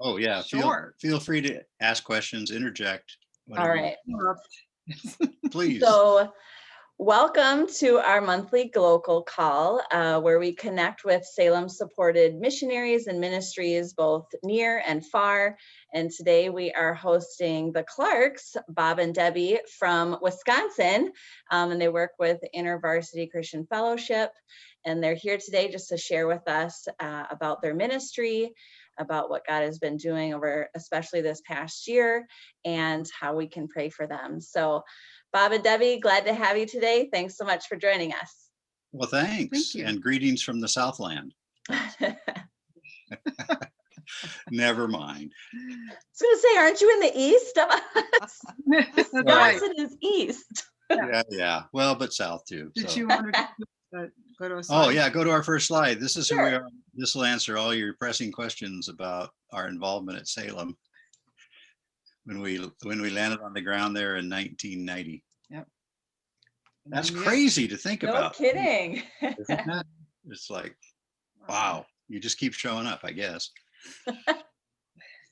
Oh, yeah. Sure. Feel free to ask questions, interject. All Whatever. right. Please. So welcome to our monthly GLOCAL call, where we connect with Salem-supported missionaries and ministries, both near and far. And today we are hosting the Clarks, Bob and Debbie from Wisconsin, and they work with InterVarsity Christian Fellowship. And they're here today just to share with us about their ministry, about what God has been doing over, especially this past year, and how we can pray for them. So Bob and Debbie, glad to have you today. Thanks so much for joining us. Well, thanks. Thank you. And greetings from the Southland. Never mind. I was going to say, aren't you in the east of us? That's right. Wisconsin is east. Yeah. Well, but south too. Did So. you want to go to a slide? Oh yeah, go to our first slide. This is Sure. who we are. This will answer all your pressing questions about our involvement at Salem when we landed on the ground there in 1990. Yep. That's crazy to think No about. kidding. Isn't that? It's like, wow, you just keep showing up, I guess.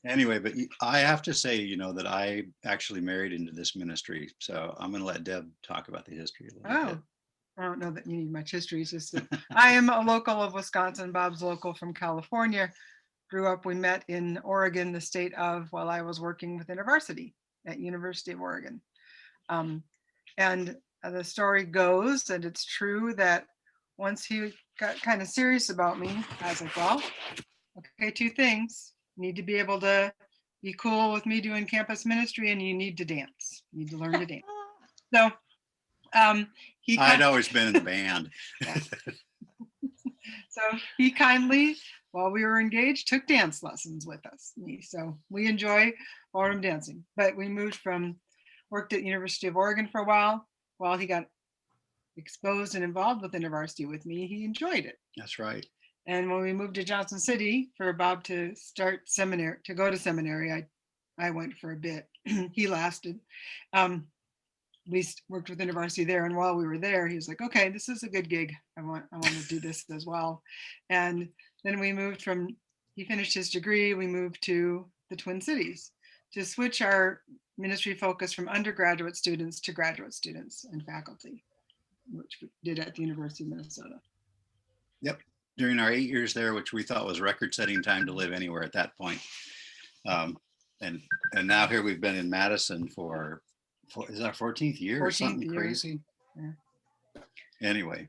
Anyway, but I have to say, that I actually married into this ministry. So I'm going to let Deb talk about the history a little bit. I don't know that you need much history. It's just that I am a local of Wisconsin. Bob's local from California. Grew up, we met in Oregon, the state of, while I was working with InterVarsity at University of Oregon. And the story goes, and it's true, that once he got kind of serious about me, I was like, well, okay, two things. You need to be able to be cool with me doing campus ministry, and you need to dance. You need to learn to dance. So I'd always been in the band. So he kindly, while we were engaged, took dance lessons with us. So we enjoy ballroom dancing. But we worked at University of Oregon for a while. While he got exposed and involved with InterVarsity with me, he enjoyed it. That's right. And when we moved to Johnson City for Bob to go to seminary, I went for a bit. He lasted. We worked with InterVarsity there, and while we were there, he was like, okay, this is a good gig. I want to do this as well. And then he finished his degree, we moved to the Twin Cities to switch our ministry focus from undergraduate students to graduate students and faculty, which we did at the University of Minnesota. Yep. During our 8 years there, which we thought was record-setting time to live anywhere at that point. And now here we've been in Madison for is our 14th year or something crazy? Yeah. Anyway,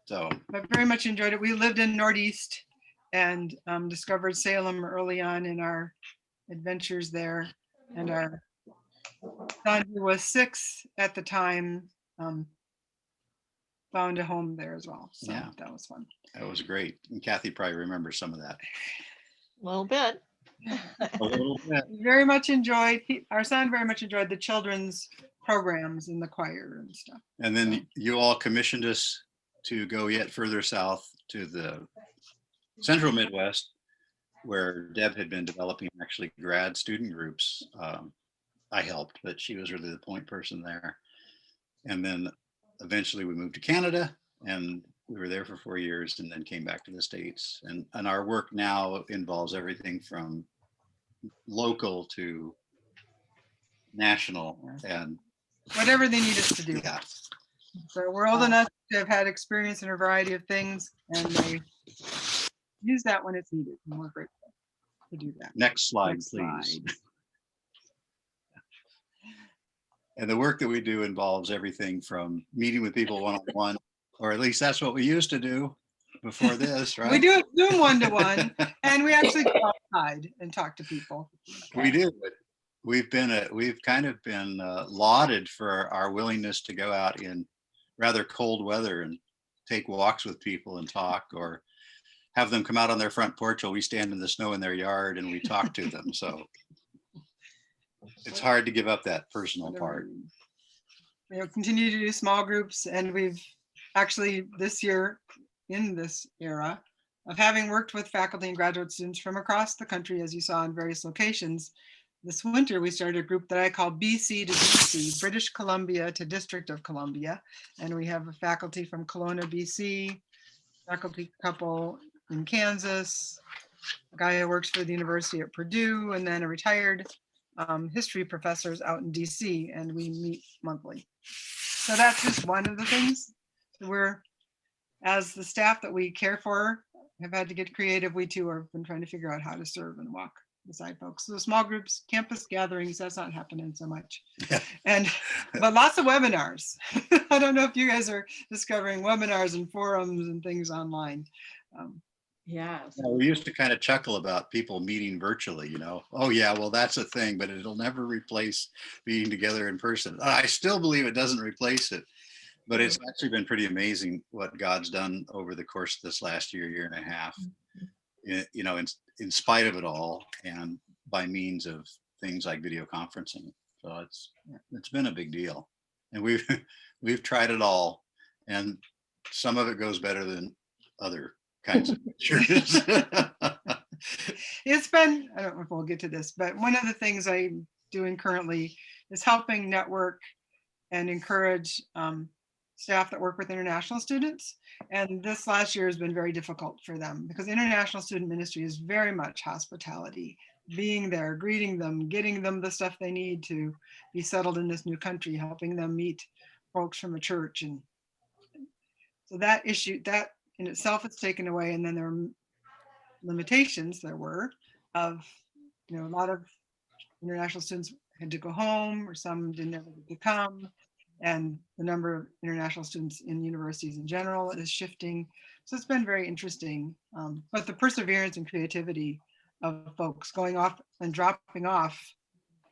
but very much enjoyed it. We lived in Northeast and discovered Salem early on in our adventures there. And our son, who was 6 at the time, found a home there as well. So yeah, that was fun. That was great. And Kathy probably remembers some of that. A little bit. A little bit. Our son very much enjoyed the children's programs in the choir and stuff. And then you all commissioned us to go yet further south to the central Midwest, where Deb had been developing actually grad student groups. I helped, but she was really the point person there. And then eventually we moved to Canada, and we were there for 4 years and then came back to the States. And our work now involves everything from local to national and whatever they need us to do. Yeah. So we're old enough to have had experience in a variety of things, and they use that when it's needed. And we're grateful to do that. Next slide, please. And the work that we do involves everything from meeting with people one-on-one, or at least that's what we used to do before this, right? We do Zoom one-to-one, and we actually go outside and talk to people. We do. We've kind of been lauded for our willingness to go out in rather cold weather and take walks with people and talk, or have them come out on their front porch while we stand in the snow in their yard and we talk to them. So it's hard to give up that personal part. We'll continue to do small groups, and we've actually this year, in this era of having worked with faculty and graduate students from across the country, as you saw in various locations, this winter we started a group that I call BC to DC, British Columbia to District of Columbia. And we have a faculty from Kelowna, BC, faculty couple in Kansas, a guy who works for the University at Purdue, and then a retired history professors out in DC, and we meet monthly. So that's just one of the things we're, as the staff that we care for, have had to get creative. We too have been trying to figure out how to serve and walk beside folks. So small groups, campus gatherings, that's not happening so much. Yeah. But lots of webinars. I don't know if you guys are discovering webinars and forums and things online. Yeah. We used to kind of chuckle about people meeting virtually, oh yeah, well, that's a thing, but it'll never replace being together in person. I still believe it doesn't replace it, but it's actually been pretty amazing what God's done over the course of this last year and a half, in spite of it all, and by means of things like video conferencing. So it's been a big deal, and we've tried it all, and some of it goes better than other kinds of pictures. It's been, I don't know if we'll get to this, but one of the things I'm doing currently is helping network and encourage staff that work with international students. And this last year has been very difficult for them because international student ministry is very much hospitality, being there, greeting them, getting them the stuff they need to be settled in this new country, helping them meet folks from a church. And so that issue, that in itself is taken away. And then there are limitations of, a lot of international students had to go home, or some didn't ever get to come. And the number of international students in universities in general is shifting. So it's been very interesting. But the perseverance and creativity of folks going off and dropping off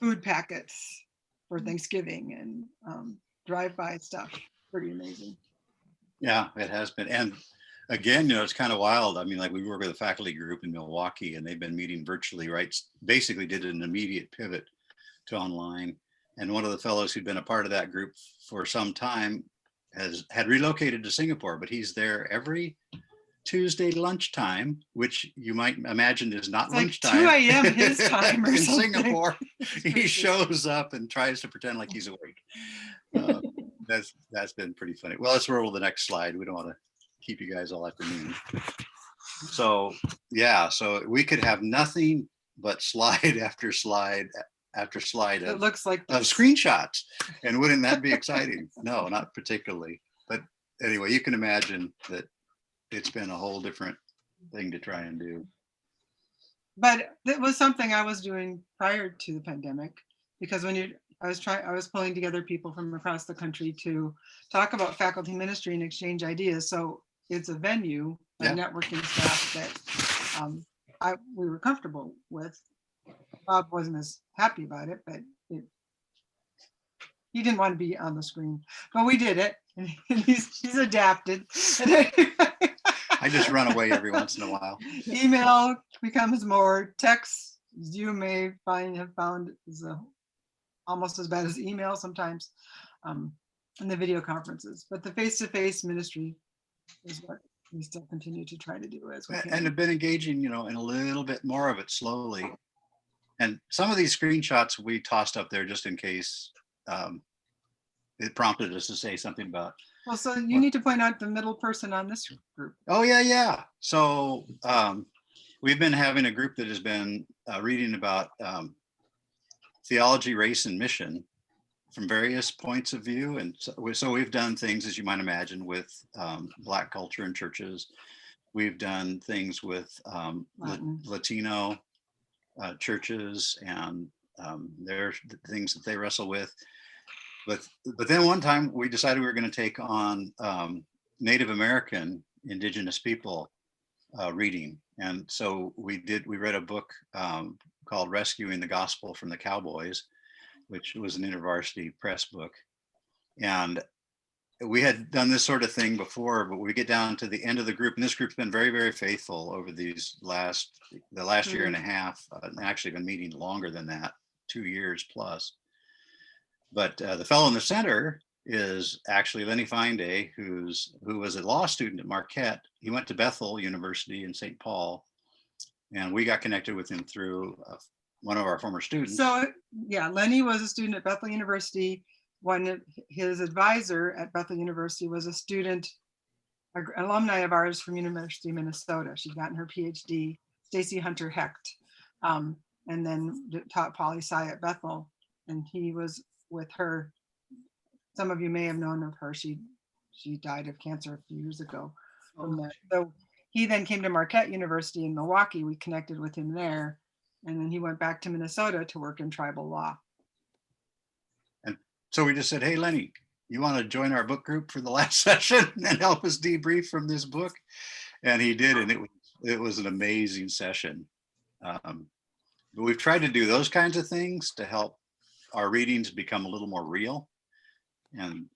food packets for Thanksgiving and drive-by stuff, pretty amazing. Yeah, it has been. And again, it's kind of wild. I mean, like, we work with a faculty group in Milwaukee, and they've been meeting virtually, right? Basically did an immediate pivot to online. And one of the fellows who'd been a part of that group for some time had relocated to Singapore, but he's there every Tuesday lunchtime, which you might imagine is not It's like lunchtime. 2 a.m. his time or in something. Singapore. He shows up and tries to pretend like he's awake. That's been pretty funny. Well, let's roll the next slide. We don't want to keep you guys all afternoon. So yeah, so we could have nothing but slide after slide after slide It looks like of screenshots. And wouldn't that be exciting? No, not particularly. But anyway, you can imagine that it's been a whole different thing to try and do. But it was something I was doing prior to the pandemic, because I was pulling together people from across the country to talk about faculty ministry and exchange ideas. So it's a venue, a networking staff that we were comfortable with. Bob wasn't as happy about it, but he didn't want to be on the screen. But we did it, and he's adapted. I just run away every once in a while. Email becomes more. Text, you may have found, is almost as bad as email sometimes, and the video conferences. But the face-to-face ministry is what we still continue to try to do as we can. And have been engaging, in a little bit more of it slowly. And some of these screenshots we tossed up there just in case it prompted us to say something about. Well, so you need to point out the middle person on this group. Oh, yeah. So we've been having a group that has been reading about theology, race, and mission from various points of view. And so we've done things, as you might imagine, with Black culture in churches. We've done things with Latino churches and their things that they wrestle with. But then one time we decided we were going to take on Native American indigenous people reading. And so we read a book called Rescuing the Gospel from the Cowboys, which was an InterVarsity Press book. And we had done this sort of thing before, but we get down to the end of the group, and this group's been very, very faithful over the last year and a half, actually been meeting longer than that, 2 years plus. But the fellow in the center is actually Lenny Feinday, who was a law student at Marquette. He went to Bethel University in St. Paul, and we got connected with him through one of our former students. So yeah, Lenny was a student at Bethel University. His advisor at Bethel University was a student, an alumni of ours from University of Minnesota. She'd gotten her PhD. Stacy Hunter Hecht, and then taught poli-sci at Bethel. And he was with her. Some of you may have known of her. She died of cancer a few years ago from there. So he then came to Marquette University in Milwaukee. We connected with him there. And then he went back to Minnesota to work in tribal law. And so we just said, hey, Lenny, you want to join our book group for the last session and help us debrief from this book? And he did, and it was an amazing session. But we've tried to do those kinds of things to help our readings become a little more real. And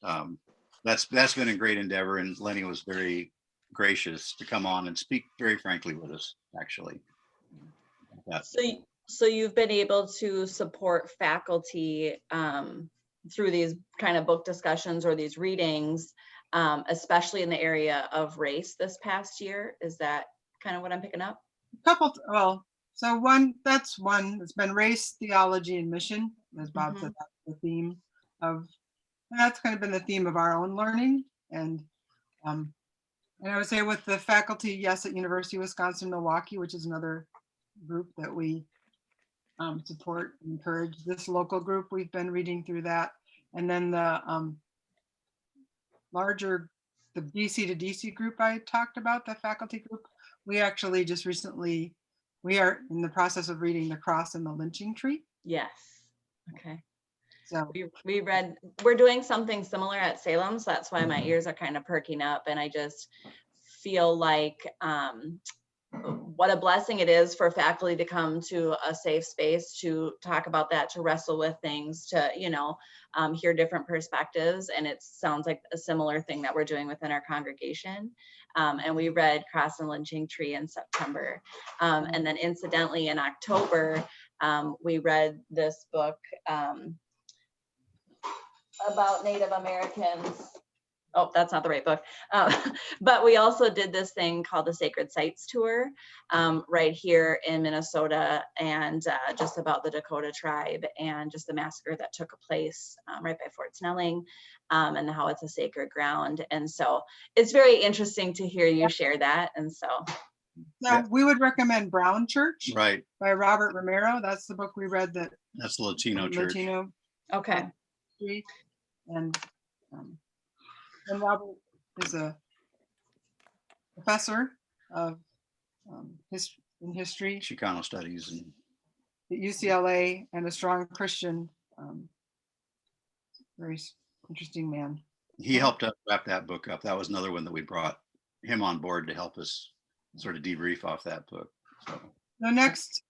that's been a great endeavor. And Lenny was very gracious to come on and speak very frankly with us, actually. So you've been able to support faculty through these kind of book discussions or these readings, especially in the area of race this past year. Is that kind of what I'm picking up? So one, it's been race, theology, and mission, as Bob said, that's the theme of, and that's kind of been the theme of our own learning. And I would say with the faculty, yes, at University of Wisconsin-Milwaukee, which is another group that we support and encourage. This local group, we've been reading through that. And then the larger, the BC to DC group I talked about, the faculty group, we actually just recently, we are in the process of reading The Cross and the Lynching Tree. Yes. Okay. So we're doing something similar at Salem, so that's why my ears are kind of perking up, and I just feel like what a blessing it is for faculty to come to a safe space to talk about that, to wrestle with things, to hear different perspectives. And it sounds like a similar thing that we're doing within our congregation. And we read Cross and Lynching Tree in September, and then incidentally in October we read this book about Native Americans. Oh, that's not the right book. But we also did this thing called the Sacred Sites Tour right here in Minnesota, and just about the Dakota tribe and just the massacre that took place right by Fort Snelling, and how it's a sacred ground. And so it's very interesting to hear you share that. And so we would recommend Brown Church, right, by Robert Romero. That's the book we read. That's the Latino church. Okay. And Robert is a professor of history, Chicano studies, and at UCLA, and a strong Christian. Very interesting man. He helped us wrap that book up. That was another one that we brought him on board to help us sort of debrief off that book. So next,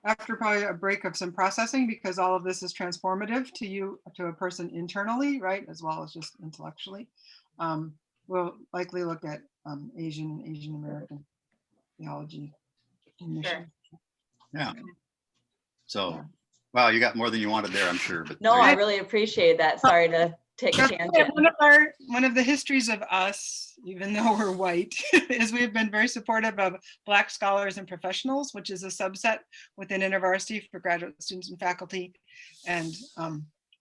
after probably a break of some processing, because all of this is transformative to you, to a person internally, right, as well as just intellectually, we'll likely look at Asian and Asian American theology and mission. Yeah. So, wow, you got more than you wanted there, I'm sure. But no, I really appreciate that. Sorry to take a tangent. One of the histories of us, even though we're white, is we've been very supportive of Black scholars and professionals, which is a subset within InterVarsity for graduate students and faculty, and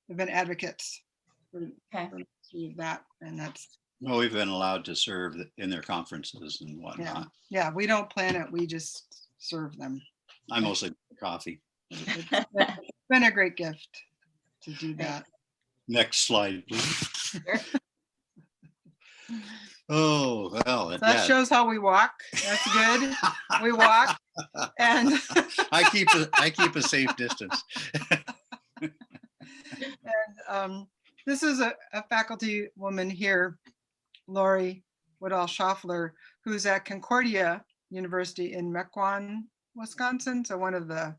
we've been advocates for that, and that's. Well, we've been allowed to serve in their conferences and whatnot. Yeah, we don't plan it, we just serve them. I mostly drink coffee. It's been a great gift to do that. Next slide, please. Oh, well. That shows how we walk. That's good. We walk, and I keep a safe distance. And this is a faculty woman here, Laurie Woodall Shafler, who's at Concordia University in Mequon, Wisconsin, so one of the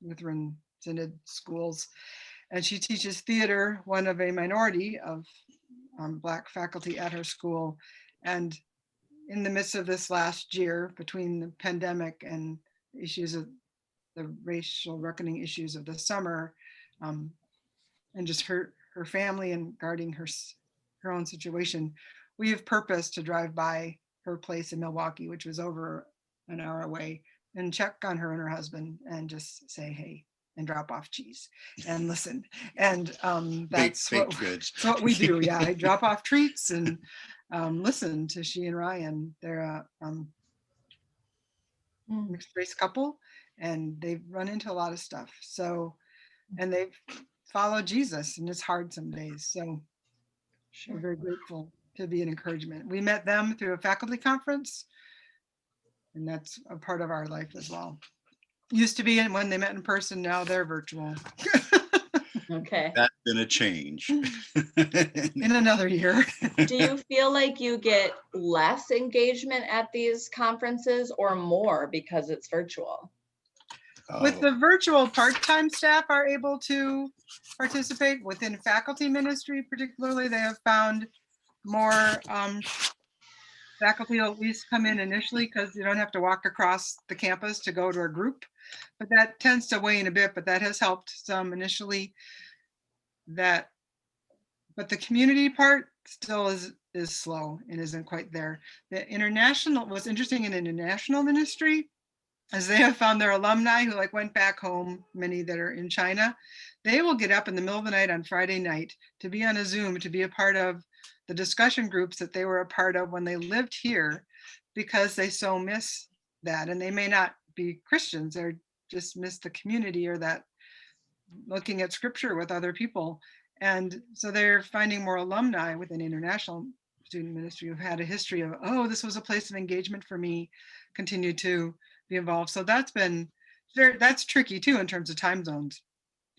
Lutheran Synod schools. And she teaches theater, one of a minority of Black faculty at her school. And in the midst of this last year, between the pandemic and issues of the racial reckoning issues of the summer, and just her family and guarding her own situation, we have purposed to drive by her place in Milwaukee, which was over an hour away, and check on her and her husband and just say, hey, and drop off cheese and listen. And that's what we do. Yeah, I drop off treats and listen to she and Ryan. They're mixed race couple, and they've run into a lot of stuff. So, and they've followed Jesus, and it's hard some days. So we're very grateful to be an encouragement. We met them through a faculty conference, and that's a part of our life as well. Used to be when they met in person, now they're virtual. Okay. That's been a change. In another year. Do you feel like you get less engagement at these conferences or more because it's virtual? With the virtual, part-time staff are able to participate. Within faculty ministry particularly, they have found more faculty will at least come in initially because you don't have to walk across the campus to go to a group. But that tends to wane a bit, but that has helped some initially. But the community part still is slow and isn't quite there. The international, what's interesting in international ministry, as they have found their alumni who like went back home, many that are in China, they will get up in the middle of the night on Friday night to be on a Zoom, to be a part of the discussion groups that they were a part of when they lived here, because they so miss that. And they may not be Christians, they're just miss the community or that looking at scripture with other people. And so they're finding more alumni within international student ministry who've had a history of, oh, this was a place of engagement for me, continue to be involved. So that's tricky too in terms of time zones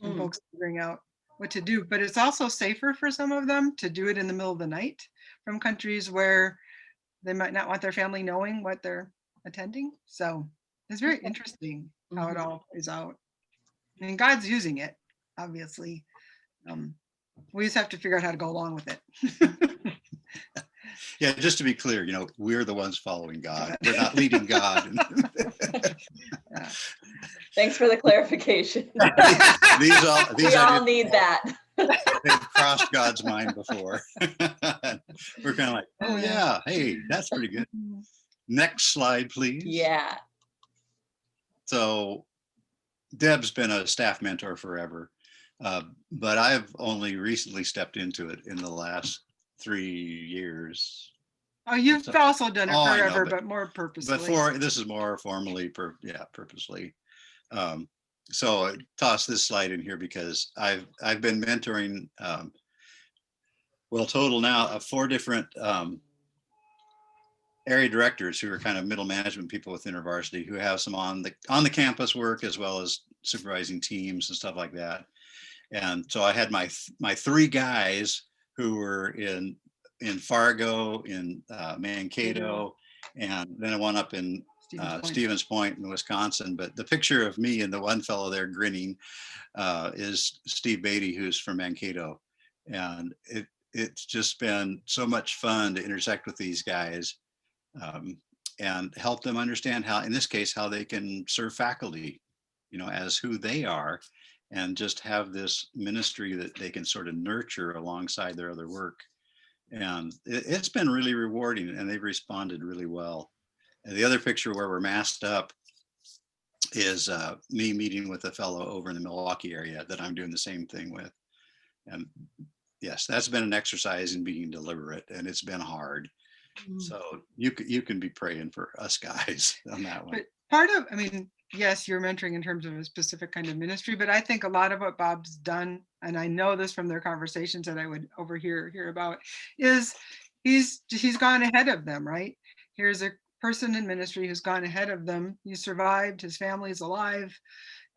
and folks figuring out what to do. But it's also safer for some of them to do it in the middle of the night from countries where they might not want their family knowing what they're attending. So it's very interesting how it all plays out. I mean, God's using it, obviously. We just have to figure out how to go along with it. Yeah, just to be clear, we're the ones following God. We're not leading God. Thanks for the clarification. These we all need that. They've crossed God's mind before. We're kind of like, oh yeah, hey, that's pretty good. Next slide, please. Yeah. So Deb's been a staff mentor forever, but I've only recently stepped into it in the last 3 years. Oh, you've also done it forever, know, but more purposely. But this is more formally, purposely. So I toss this slide in here because I've been mentoring, total now of 4 different area directors who are kind of middle management people with InterVarsity who have some on the campus work as well as supervising teams and stuff like that. And so I had my 3 guys who were in Fargo, in Mankato, and then one up in Stevens Point in Wisconsin. But the picture of me and the one fellow there grinning is Steve Beatty, who's from Mankato. And it's just been so much fun to intersect with these guys and help them understand how, in this case, how they can serve faculty, as who they are, and just have this ministry that they can sort of nurture alongside their other work. And it's been really rewarding, and they've responded really well. And the other picture where we're masked up is me meeting with a fellow over in the Milwaukee area that I'm doing the same thing with. And yes, that's been an exercise in being deliberate, and it's been hard. So you can be praying for us guys on that one. But yes, you're mentoring in terms of a specific kind of ministry, but I think a lot of what Bob's done, and I know this from their conversations that I would hear about, is he's gone ahead of them, right? Here's a person in ministry who's gone ahead of them. He survived, his family's alive,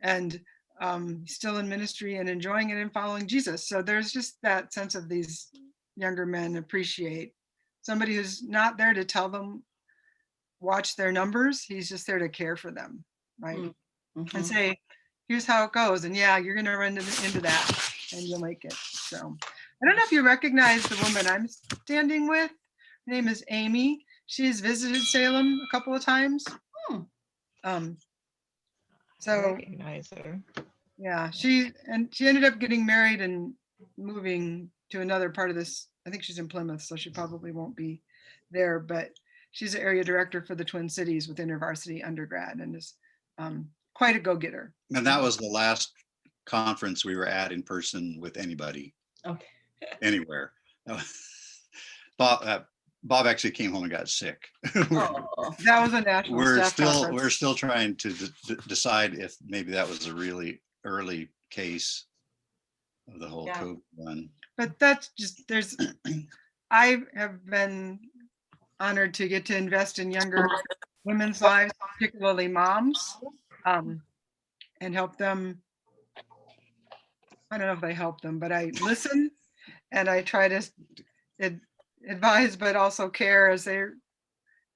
and he's still in ministry and enjoying it and following Jesus. So there's just that sense of these younger men appreciate somebody who's not there to tell them, watch their numbers. He's just there to care for them, right? And say, here's how it goes. And yeah, you're going to run into that and you'll make it. So I don't know if you recognize the woman I'm standing with. Her name is Amy. She's visited Salem a couple of times. I recognize her. Yeah, she ended up getting married and moving to another part of this. I think she's in Plymouth, so she probably won't be there, but she's an area director for the Twin Cities with InterVarsity undergrad and is quite a go-getter. And that was the last conference we were at in person with anybody. Okay. Anywhere. Bob, Bob actually came home and got sick. Oh, That was a national we're staff conference. still trying to decide if maybe that was a really early case of the whole Yeah. COVID one. But that's just, I have been honored to get to invest in younger women's lives, particularly moms, and help them. I don't know if I help them, but I listen and I try to advise, but also care as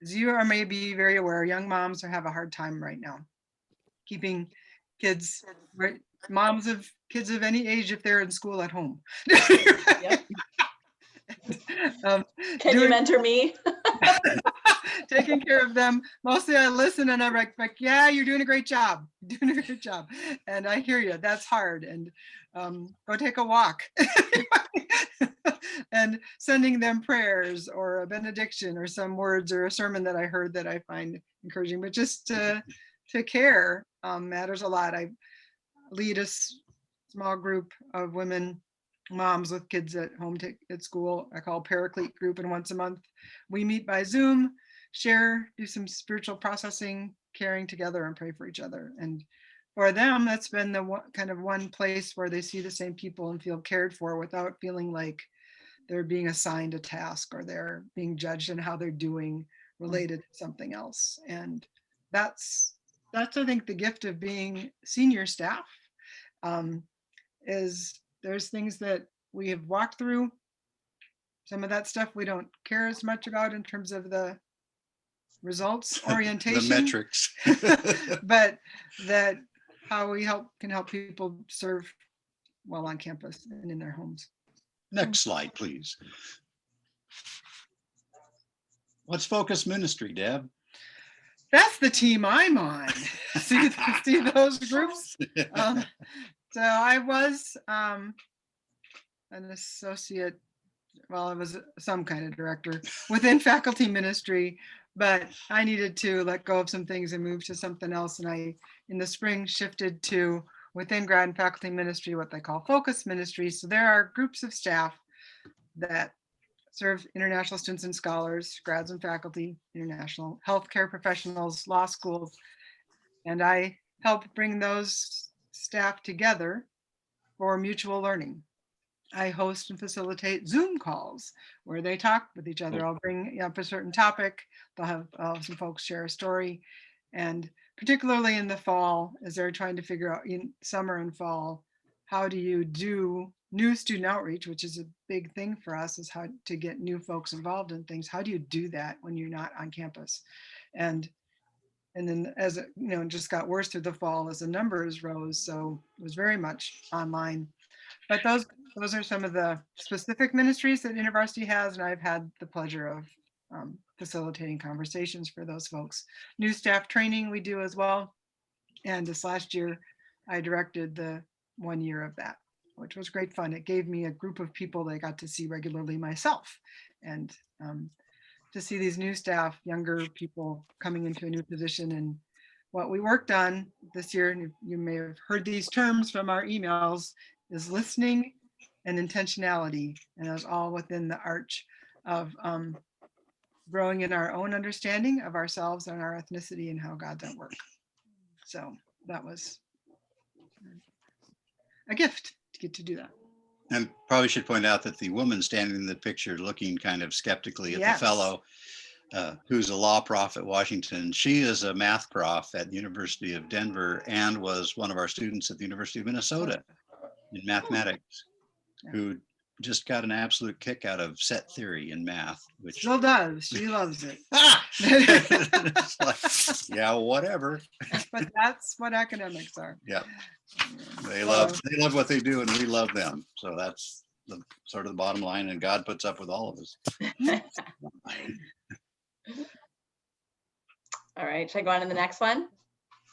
you are maybe very aware, young moms have a hard time right now keeping kids, right? Moms of kids of any age, if they're in school at home. yep. Can you mentor me? Taking care of them. Mostly I listen and I'm like, yeah, you're doing a great job. You're doing a great job. And I hear you. That's hard. And go take a walk. And sending them prayers or a benediction or some words or a sermon that I heard that I find encouraging. But just to care matters a lot. I lead a small group of women moms with kids at home at school. I call Paraclete Group, and once a month we meet by Zoom, share, do some spiritual processing, caring together, and pray for each other. And for them, that's been the one place where they see the same people and feel cared for without feeling like they're being assigned a task or they're being judged in how they're doing related to something else. And that's I think the gift of being senior staff, is there's things that we have walked through. Some of that stuff we don't care as much about in terms of the results orientation, the metrics, but that how we can help people serve well on campus and in their homes. Next slide, please. What's Focus Ministry, Deb? That's the team I'm on. see those groups? So I was an associate, well, I was some kind of director within faculty ministry, but I needed to let go of some things and move to something else. And I, in the spring, shifted to within grad and faculty ministry, what they call focus ministry. So there are groups of staff that serve international students and scholars, grads and faculty, international healthcare professionals, law schools. And I help bring those staff together for mutual learning. I host and facilitate Zoom calls where they talk with each other. I'll bring up a certain topic. They'll have some folks share a story. And particularly in the fall, as they're trying to figure out in summer and fall, how do you do new student outreach, which is a big thing for us, is how to get new folks involved in things. How do you do that when you're not on campus? And then as it just got worse through the fall as the numbers rose, so it was very much online. But those are some of the specific ministries that InterVarsity has, and I've had the pleasure of facilitating conversations for those folks. New staff training we do as well. And this last year, I directed the 1 year of that, which was great fun. It gave me a group of people that I got to see regularly myself. And to see these new staff, younger people coming into a new position. And what we worked on this year, and you may have heard these terms from our emails, is listening and intentionality. And it was all within the arch of growing in our own understanding of ourselves and our ethnicity and how God's at work. So that was a gift to get to do that. And probably should point out that the woman standing in the picture looking kind of skeptically at Yes. the fellow who's a law prof at Washington, she is a math prof at the University of Denver and was one of our students at the University of Minnesota in mathematics, who just got an absolute kick out of set theory in math, which Still does. She loves it. it's like, yeah, whatever. But that's what academics are. Yeah. They love what they do and we love them. So that's the sort of the bottom line, and God puts up with all of us. All right, should I go on to the next one?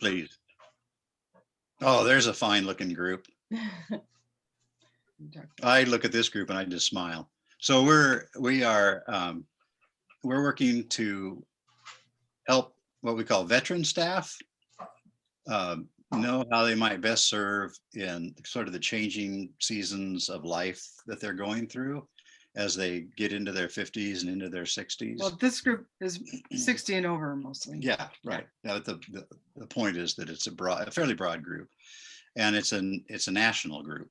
Please. Oh, there's a fine looking group. I look at this group and I just smile. So we're working to help what we call veteran staff know how they might best serve in sort of the changing seasons of life that they're going through. as they get into their 50s and into their 60s. Well, this group is 60 and over mostly. Yeah, right. Now, the point is that it's a fairly broad group, and it's a national group.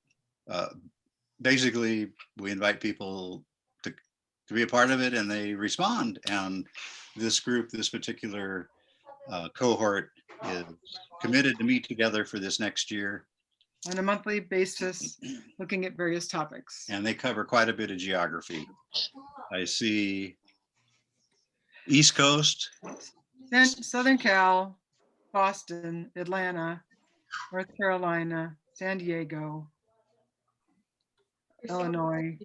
Basically, we invite people to be a part of it, and they respond. And this group, this particular cohort, is committed to meet together for this next year On a monthly basis, looking at various topics. and they cover quite a bit of geography. I see East Coast, Then Southern Cal, Boston, Atlanta, North Carolina, San Diego, Illinois,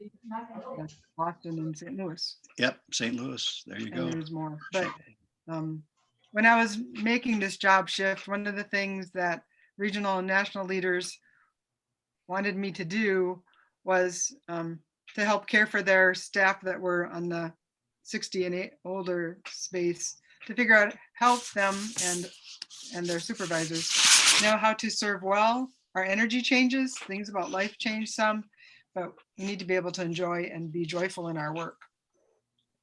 Boston, and St. Louis. yep, St. Louis, there you And go. there's more. But when I was making this job shift, one of the things that regional and national leaders wanted me to do was to help care for their staff that were on the 60 and older space, to figure out, help them and their supervisors know how to serve well. Our energy changes, things about life change some, but we need to be able to enjoy and be joyful in our work.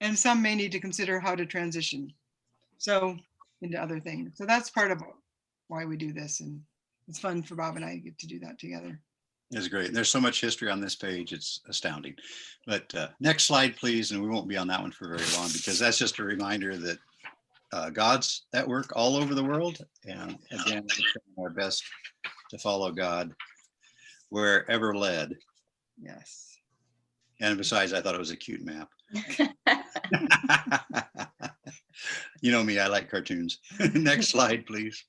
And some may need to consider how to transition into other things. So that's part of why we do this. And it's fun for Bob and I get to do that together. It's great. There's so much history on this page. It's astounding. But next slide, please. And we won't be on that one for very long, because that's just a reminder that God's at work all over the world. And again, we're trying our best to follow God wherever led. Yes. And besides, I thought it was a cute map. You know me, I like cartoons. Next slide, please.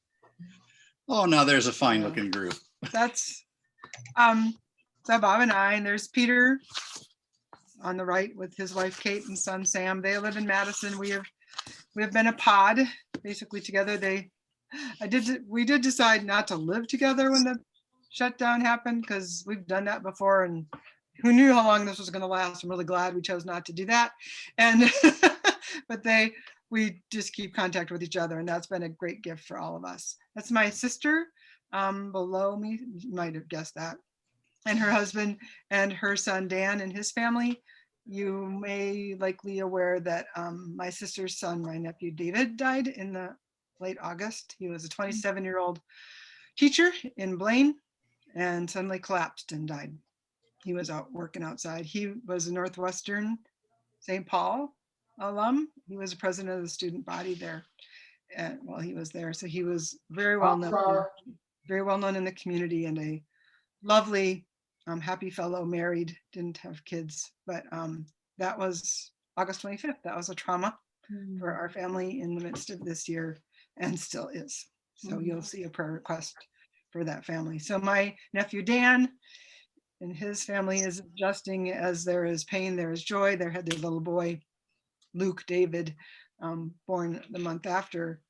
Oh, now there's a fine looking group. That's so Bob and I, and there's Peter on the right with his wife Kate and son Sam. They live in Madison. We have been a pod basically together. We did decide not to live together when the shutdown happened, because we've done that before, and who knew how long this was going to last. I'm really glad we chose not to do that. And but we just keep contact with each other, and that's been a great gift for all of us. That's my sister below me, you might have guessed that, and her husband and her son Dan and his family. You may likely aware that my sister's son, my nephew David, died in the late August. He was a 27-year-old teacher in Blaine and suddenly collapsed and died. He was out working outside. He was a Northwestern St. Paul alum. He was the president of the student body there while he was there. So he was very well known in the community, and a lovely, happy fellow, married, didn't have kids. But that was August 25th. That was a trauma for our family in the midst of this year, and still is. So you'll see a prayer request for that family. So my nephew Dan and his family is adjusting. As there is pain, there is joy. They had their little boy, Luke David, born the month after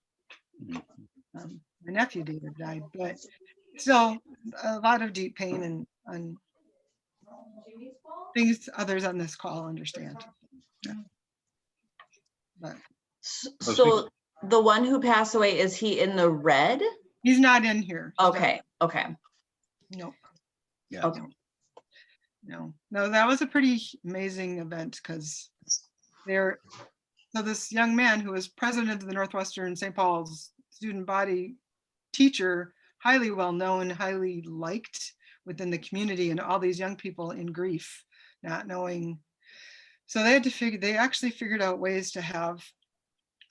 my nephew David died. But still a lot of deep pain and things others on this call understand. But So the one who passed away, is he in the red? he's not in here. Okay, okay. Nope. Yeah. Okay. No, that was a pretty amazing event, because so this young man who was president of the Northwestern St. Paul's student body, teacher, highly well known, highly liked within the community, and all these young people in grief, not knowing. So they actually figured out ways to have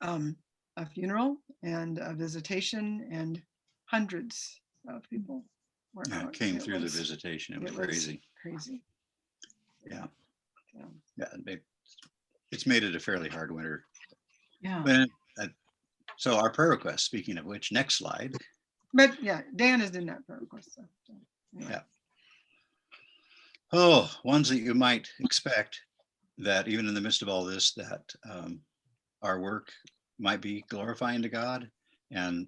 a funeral and a visitation, and hundreds of people were out. Came through the visitation. It was crazy. Crazy. Yeah. So, Yeah. It's made it a fairly hard winter. yeah. But, so our prayer request, speaking of which, next slide. But yeah, Dan is in that prayer request. So, anyway. Yeah. Oh, ones that you might expect, that even in the midst of all this, that our work might be glorifying to God, and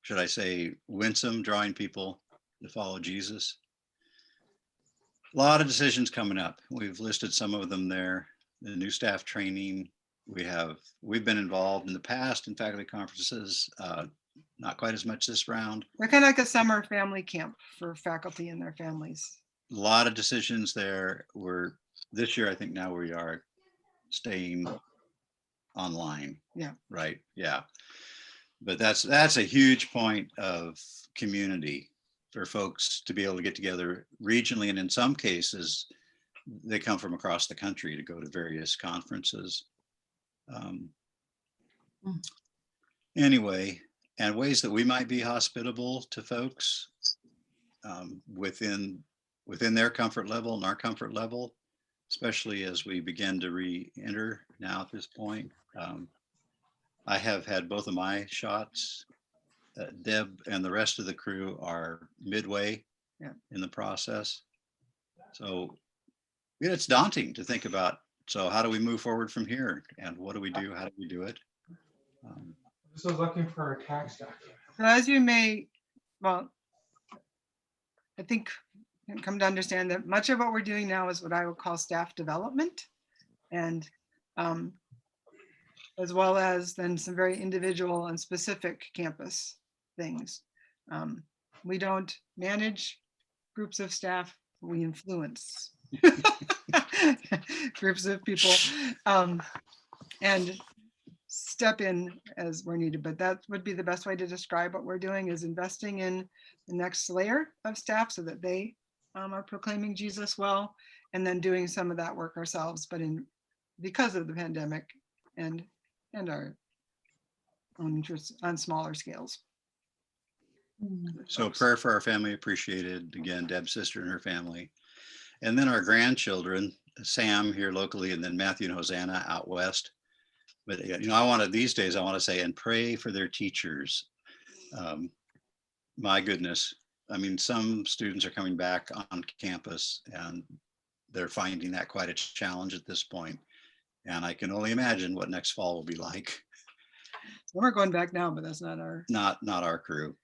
should I say winsome, drawing people to follow Jesus. A lot of decisions coming up. We've listed some of them there. The new staff training. We've been involved in the past in faculty conferences, not quite as much this round. We're kind of like a summer family camp for faculty and their families. lot of decisions there. This year, I think now we are staying online. Yeah. Right. Yeah. But that's a huge point of community for folks to be able to get together regionally. And in some cases, they come from across the country to go to various conferences. Anyway, and ways that we might be hospitable to folks within their comfort level and our comfort level, especially as we begin to re-enter now at this point. I have had both of my shots. Deb and the rest of the crew are midway in the process. So it's daunting to think about. So how do we move forward from here? And what do we do? How do we do it? This was looking for a tax document. So as you may, well, I think you come to understand that much of what we're doing now is what I would call staff development, and as well as then some very individual and specific campus things. We don't manage groups of staff, we influence groups of people and step in as we're needed. But that would be the best way to describe what we're doing, is investing in the next layer of staff so that they are proclaiming Jesus well, and then doing some of that work ourselves, but because of the pandemic and our own interests on smaller scales. So prayer for our family appreciated. Again, Deb's sister and her family. And then our grandchildren, Sam here locally, and then Matthew and Hosanna out west. But these days I want to say, and pray for their teachers. My goodness. I mean, some students are coming back on campus and they're finding that quite a challenge at this point. And I can only imagine what next fall will be like. Some are going back now, but that's not our crew.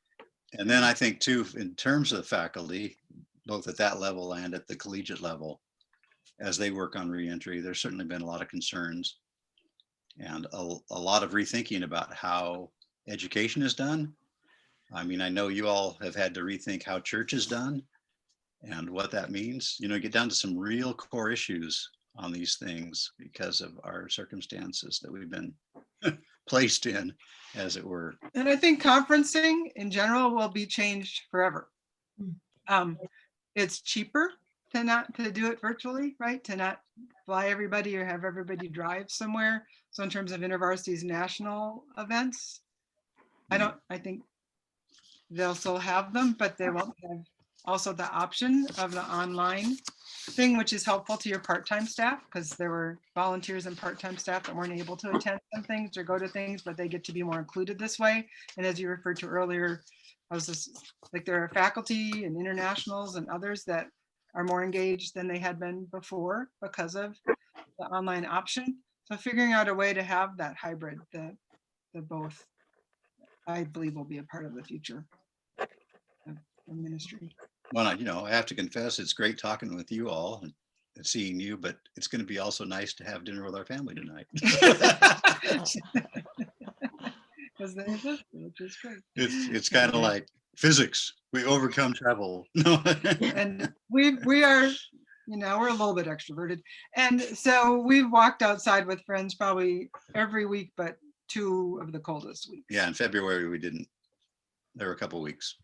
And then I think too, in terms of faculty, both at that level and at the collegiate level, as they work on reentry, there's certainly been a lot of concerns and a lot of rethinking about how education is done. I mean, I know you all have had to rethink how church is done and what that means. Get down to some real core issues on these things because of our circumstances that we've been placed in, as it were. And I think conferencing in general will be changed forever. It's cheaper to do it virtually, right? To not fly everybody or have everybody drive somewhere. So in terms of InterVarsity's national events, I think they'll still have them, but they won't have also the option of the online thing, which is helpful to your part-time staff, because there were volunteers and part-time staff that weren't able to attend some things or go to things, but they get to be more included this way. And as you referred to earlier, there are faculty and internationals and others that are more engaged than they had been before because of the online option. So figuring out a way to have that hybrid, the both, I believe, will be a part of the future of ministry. Well, I have to confess, it's great talking with you all and seeing you, but it's going to be also nice to have dinner with our family tonight. Because they exist, which is great. It's kind of like physics. We overcome travel. And we are, we're a little bit extroverted. And so we've walked outside with friends probably every week, but 2 of the coldest weeks. Yeah, in February we didn't. There were a couple of weeks.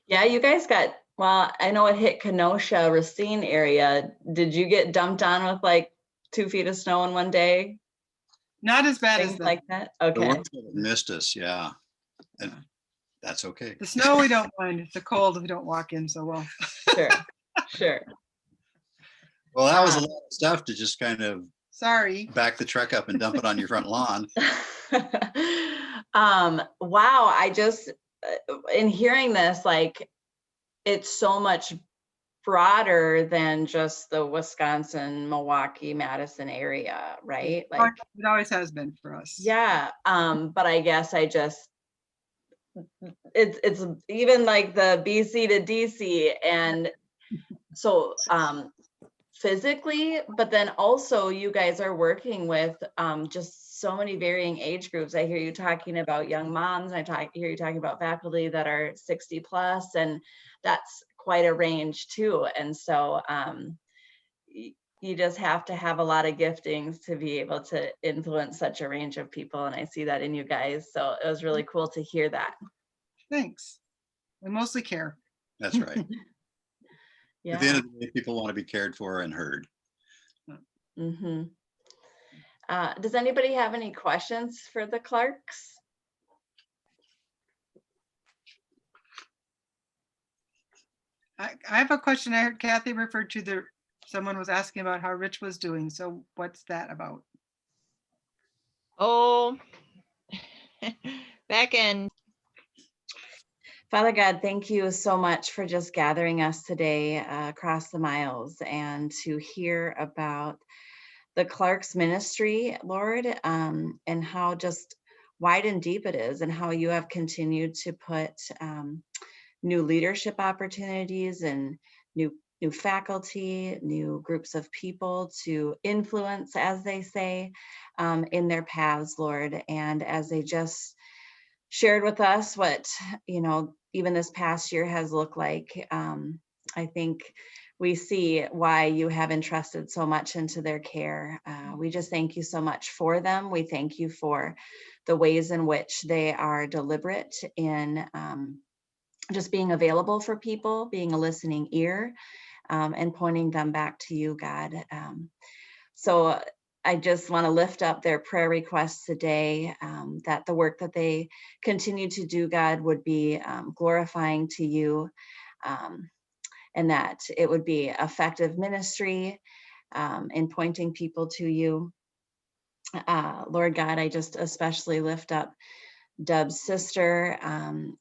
Yeah, you guys got, well, I know it hit Kenosha, Racine area. Did you get dumped on with like 2 feet of snow in one day? Not as bad as Things like that? The Okay. ones that missed us, yeah. And that's okay. the snow we don't mind. The cold we don't walk in so well. Sure. Well, that was a lot of stuff to just kind of Sorry. back the truck up and dump it on your front lawn. Wow, I just, in hearing this, like, it's so much broader than just the Wisconsin, Milwaukee, Madison area, right? Like, It always has been for us. yeah. But I guess it's even like the BC to DC, and so physically, but then also you guys are working with just so many varying age groups. I hear you talking about young moms, and hear you talking about faculty that are 60 plus, and that's quite a range too. And so you just have to have a lot of giftings to be able to influence such a range of people. And I see that in you guys. So it was really cool to hear that. Thanks. We mostly care. That's right. At the end Yeah. of the day, people want to be cared for and heard. Mm-hmm. Does anybody have any questions for the Clarks? I have a question. I heard Kathy referred to someone was asking about how Rich was doing. So what's that about? Oh, back in. Father God, thank you so much for just gathering us today across the miles and to hear about the Clark's ministry, Lord, and how just wide and deep it is, and how you have continued to put new leadership opportunities and new faculty, new groups of people to influence, as they say, in their paths, Lord. And as they just shared with us what, even this past year has looked like, I think we see why you have entrusted so much into their care. We just thank you so much for them. We thank you for the ways in which they are deliberate in just being available for people, being a listening ear, and pointing them back to you, God. So I just want to lift up their prayer requests today, that the work that they continue to do, God, would be glorifying to you, and that it would be effective ministry in pointing people to you. Lord God, I just especially lift up Deb's sister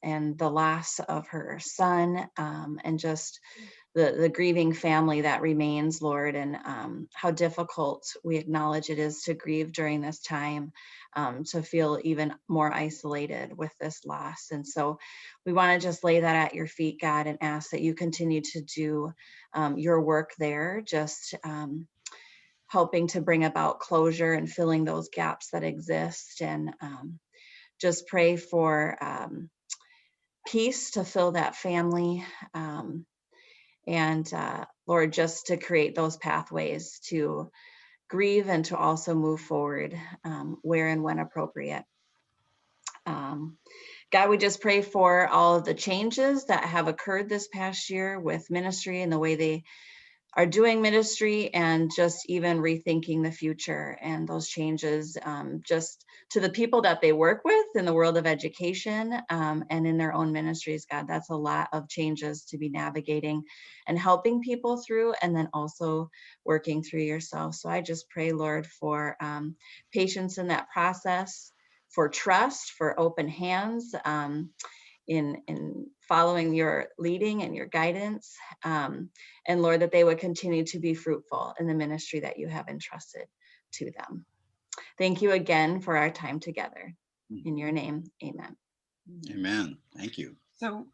and the loss of her son, and just the grieving family that remains, Lord, and how difficult we acknowledge it is to grieve during this time, to feel even more isolated with this loss. And so we want to just lay that at your feet, God, and ask that you continue to do your work there, just helping to bring about closure and filling those gaps that exist. And just pray for peace to fill that family. And Lord, just to create those pathways to grieve and to also move forward where and when appropriate. God, we just pray for all of the changes that have occurred this past year with ministry and the way they are doing ministry, and just even rethinking the future and those changes just to the people that they work with in the world of education and in their own ministries. God, that's a lot of changes to be navigating and helping people through, and then also working through yourself. So I just pray, Lord, for patience in that process, for trust, for open hands, in following your leading and your guidance, and Lord, that they would continue to be fruitful in the ministry that you have entrusted to them. Thank you again for our time together. In your name, amen. Amen. Thank you. So